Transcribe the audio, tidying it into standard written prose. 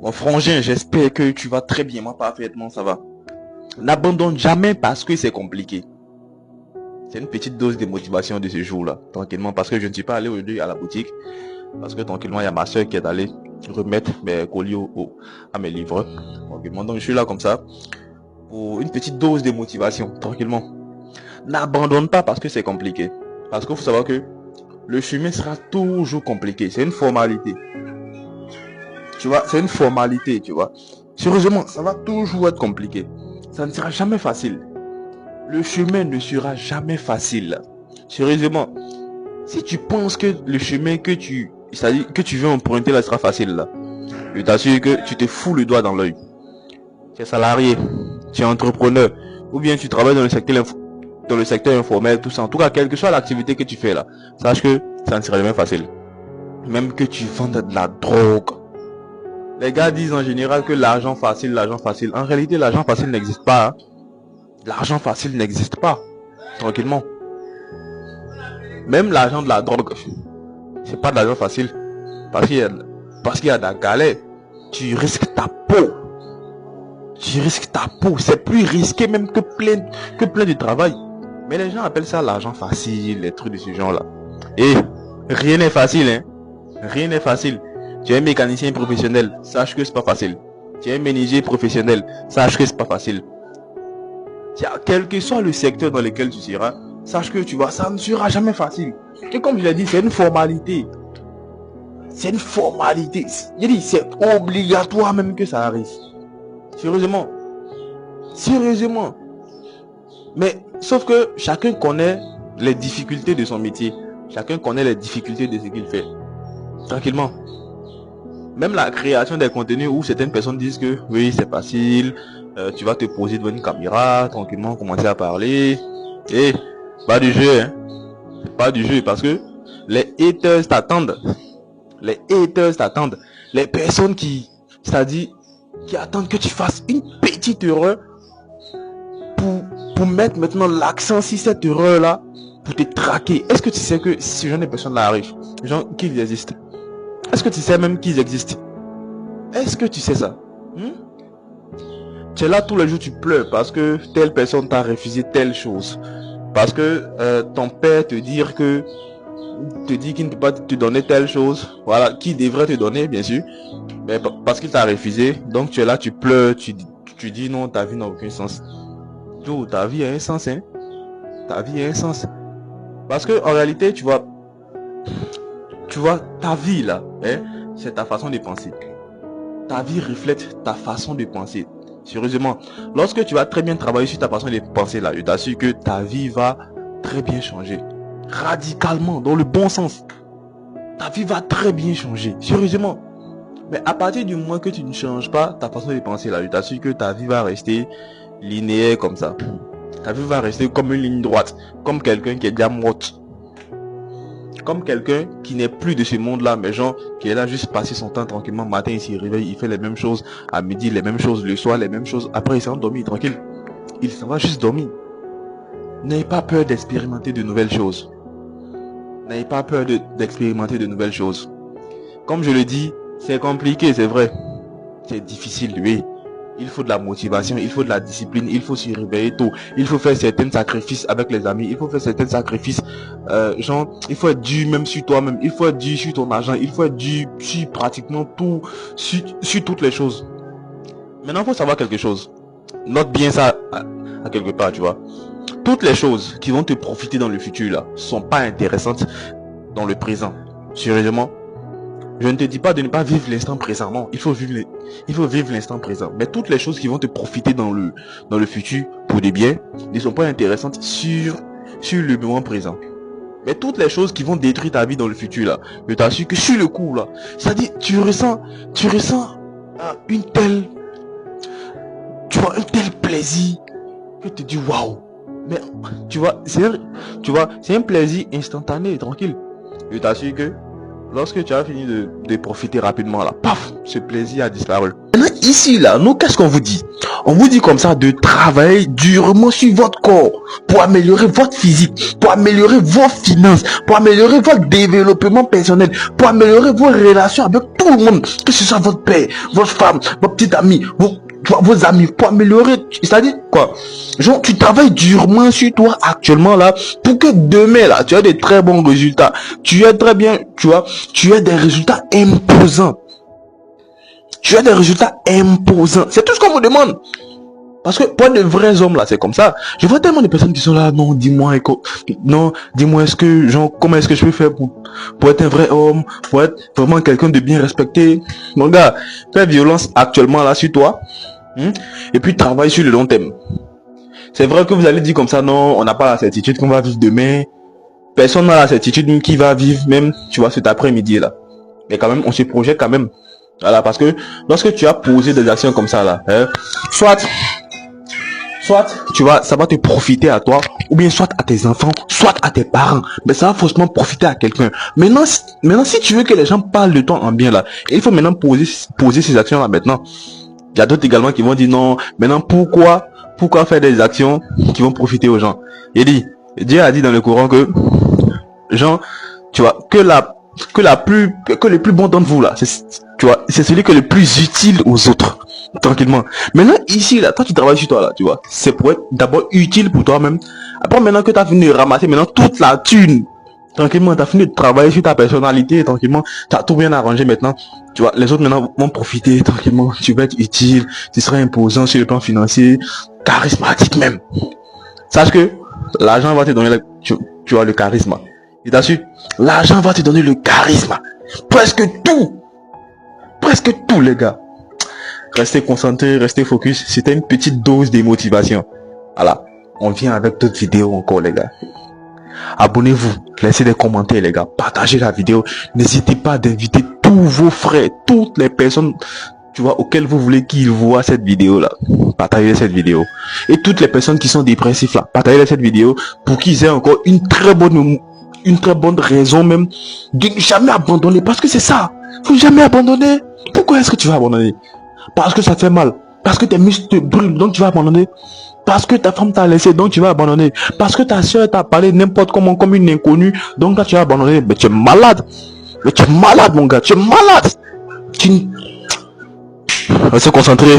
Mon frangin, j'espère que tu vas très bien. Moi, parfaitement, ça va. N'abandonne jamais parce que c'est compliqué. C'est une petite dose de motivation de ce jour-là, tranquillement, parce que je ne suis pas allé aujourd'hui à la boutique, parce que tranquillement, il y a ma soeur qui est allée remettre mes colis à mes livreurs. Tranquillement, donc je suis là comme ça, pour une petite dose de motivation, tranquillement. N'abandonne pas parce que c'est compliqué. Parce qu'il faut savoir que le chemin sera toujours compliqué. C'est une formalité. Tu vois, c'est une formalité, tu vois. Sérieusement, ça va toujours être compliqué. Ça ne sera jamais facile. Le chemin ne sera jamais facile. Sérieusement, si tu penses que le chemin c'est-à-dire que tu veux emprunter là sera facile là, je t'assure que tu te fous le doigt dans l'œil. Tu es salarié, tu es entrepreneur, ou bien tu travailles dans le secteur informel, tout ça. En tout cas, quelle que soit l'activité que tu fais là, sache que ça ne sera jamais facile. Même que tu vendes de la drogue. Les gars disent en général que l'argent facile, l'argent facile. En réalité, l'argent facile n'existe pas. Hein. L'argent facile n'existe pas. Tranquillement. Même l'argent de la drogue, c'est pas de l'argent facile. Parce qu'il y a de la galère. Tu risques ta peau. Tu risques ta peau. C'est plus risqué même que plein de travail. Mais les gens appellent ça l'argent facile, les trucs de ce genre-là. Et rien n'est facile, hein. Rien n'est facile. Tu es un mécanicien professionnel, sache que c'est pas facile. Tu es un menuisier professionnel, sache que c'est pas facile. Quel que soit le secteur dans lequel tu seras, sache que tu vois, ça ne sera jamais facile. Et comme je l'ai dit, c'est une formalité. C'est une formalité. Je dis, c'est obligatoire même que ça arrive. Sérieusement. Sérieusement. Mais, sauf que chacun connaît les difficultés de son métier. Chacun connaît les difficultés de ce qu'il fait. Tranquillement. Même la création des contenus où certaines personnes disent que oui, c'est facile, tu vas te poser devant une caméra, tranquillement commencer à parler. Et pas du jeu, hein. Pas du jeu, parce que les haters t'attendent. Les haters t'attendent. Les personnes c'est-à-dire, qui attendent que tu fasses une petite erreur pour mettre maintenant l'accent sur cette erreur-là, pour te traquer. Est-ce que tu sais que ce genre de personnes-là arrivent, genre qu'ils existent? Est-ce que tu sais même qu'ils existent? Est-ce que tu sais ça? Tu es là tous les jours, tu pleures parce que telle personne t'a refusé telle chose. Parce que ton père te dit qu'il ne peut pas te donner telle chose. Voilà, qui devrait te donner, bien sûr. Mais parce qu'il t'a refusé. Donc tu es là, tu pleures, tu dis non, ta vie n'a aucun sens. Tout, ta vie a un sens, hein. Ta vie a un sens. Parce que en réalité, tu vois, ta vie là, hein, c'est ta façon de penser. Ta vie reflète ta façon de penser. Sérieusement, lorsque tu vas très bien travailler sur ta façon de penser là, je t'assure que ta vie va très bien changer. Radicalement, dans le bon sens. Ta vie va très bien changer. Sérieusement. Mais à partir du moment que tu ne changes pas ta façon de penser là, je t'assure que ta vie va rester linéaire comme ça. Ta vie va rester comme une ligne droite. Comme quelqu'un qui est déjà mort. Comme quelqu'un qui n'est plus de ce monde-là, mais genre, qui est là juste passer son temps tranquillement, matin il se réveille, il fait les mêmes choses, à midi les mêmes choses, le soir les mêmes choses, après il s'en dormir tranquille. Il s'en va juste dormir. N'ayez pas peur d'expérimenter de nouvelles choses. N'ayez pas peur d'expérimenter de nouvelles choses. Comme je le dis, c'est compliqué, c'est vrai. C'est difficile, oui. Il faut de la motivation, il faut de la discipline, il faut se réveiller tôt, il faut faire certains sacrifices avec les amis, il faut faire certains sacrifices, genre, il faut être dur même sur toi-même, il faut être dur sur ton argent, il faut être dur sur pratiquement tout, sur toutes les choses. Maintenant, il faut savoir quelque chose. Note bien ça à quelque part, tu vois. Toutes les choses qui vont te profiter dans le futur, là, sont pas intéressantes dans le présent. Sérieusement. Je ne te dis pas de ne pas vivre l'instant présent. Non, il faut vivre l'instant présent. Mais toutes les choses qui vont te profiter dans le futur pour des biens ne sont pas intéressantes sur le moment présent. Mais toutes les choses qui vont détruire ta vie dans le futur là, je t'assure que sur le coup là, c'est-à-dire tu ressens un tel plaisir que tu te dis waouh. Mais tu vois, c'est un plaisir instantané, tranquille. Je t'assure que lorsque tu as fini de profiter rapidement là, paf, ce plaisir a disparu. Maintenant ici là, nous qu'est-ce qu'on vous dit? On vous dit comme ça de travailler durement sur votre corps pour améliorer votre physique, pour améliorer vos finances, pour améliorer votre développement personnel, pour améliorer vos relations avec tout le monde, que ce soit votre père, votre femme, votre petite amie, vos amis, pour améliorer, c'est-à-dire quoi? Genre, tu travailles durement sur toi actuellement là, pour que demain là, tu aies des très bons résultats. Tu es très bien, tu vois, tu as des résultats imposants. Tu as des résultats imposants. C'est tout ce qu'on vous demande. Parce que pour de vrais hommes là, c'est comme ça. Je vois tellement de personnes qui sont là, non, dis-moi, non, dis-moi, genre, comment est-ce que je peux faire pour être un vrai homme, pour être vraiment quelqu'un de bien respecté. Mon gars, fais violence actuellement là sur toi, et puis travaille sur le long terme. C'est vrai que vous allez dire comme ça, non, on n'a pas la certitude qu'on va vivre demain. Personne n'a la certitude qui va vivre même, tu vois, cet après-midi là. Mais quand même, on se projette quand même. Voilà, parce que lorsque tu as posé des actions comme ça là, soit tu vois, ça va te profiter à toi, ou bien soit à tes enfants, soit à tes parents, mais ça va forcément profiter à quelqu'un. Maintenant, si tu veux que les gens parlent de toi en bien là, il faut maintenant poser ces actions là maintenant. Il y a d'autres également qui vont dire non, maintenant pourquoi faire des actions qui vont profiter aux gens? Dieu a dit dans le Coran que, genre, tu vois, que le plus bon d'entre vous là, tu vois, c'est celui qui est le plus utile aux autres. Tranquillement. Maintenant, ici, là, toi, tu travailles sur toi, là, tu vois. C'est pour être d'abord utile pour toi-même. Après, maintenant que tu as fini de ramasser, maintenant, toute la thune. Tranquillement, tu as fini de travailler sur ta personnalité. Tranquillement, tu as tout bien arrangé maintenant. Tu vois, les autres, maintenant, vont profiter. Tranquillement, tu vas être utile. Tu seras imposant sur le plan financier. Charismatique même. Sache que l'argent va te donner, tu vois, le charisme. Et t'assures, l'argent va te donner le charisme. Presque tout, les gars. Restez concentrés, restez focus. C'était une petite dose de motivation. Voilà. On vient avec d'autres vidéos encore, les gars. Abonnez-vous. Laissez des commentaires, les gars. Partagez la vidéo. N'hésitez pas d'inviter tous vos frères, toutes les personnes, tu vois, auxquelles vous voulez qu'ils voient cette vidéo-là. Partagez cette vidéo. Et toutes les personnes qui sont dépressifs, là. Partagez cette vidéo pour qu'ils aient encore une très bonne raison même de ne jamais abandonner. Parce que c'est ça. Faut jamais abandonner. Pourquoi est-ce que tu vas abandonner? Parce que ça te fait mal. Parce que tes muscles te brûlent, donc tu vas abandonner. Parce que ta femme t'a laissé, donc tu vas abandonner. Parce que ta soeur t'a parlé n'importe comment comme une inconnue, donc là tu vas abandonner. Mais tu es malade. Mais tu es malade, mon gars. Tu es malade. Restez concentré.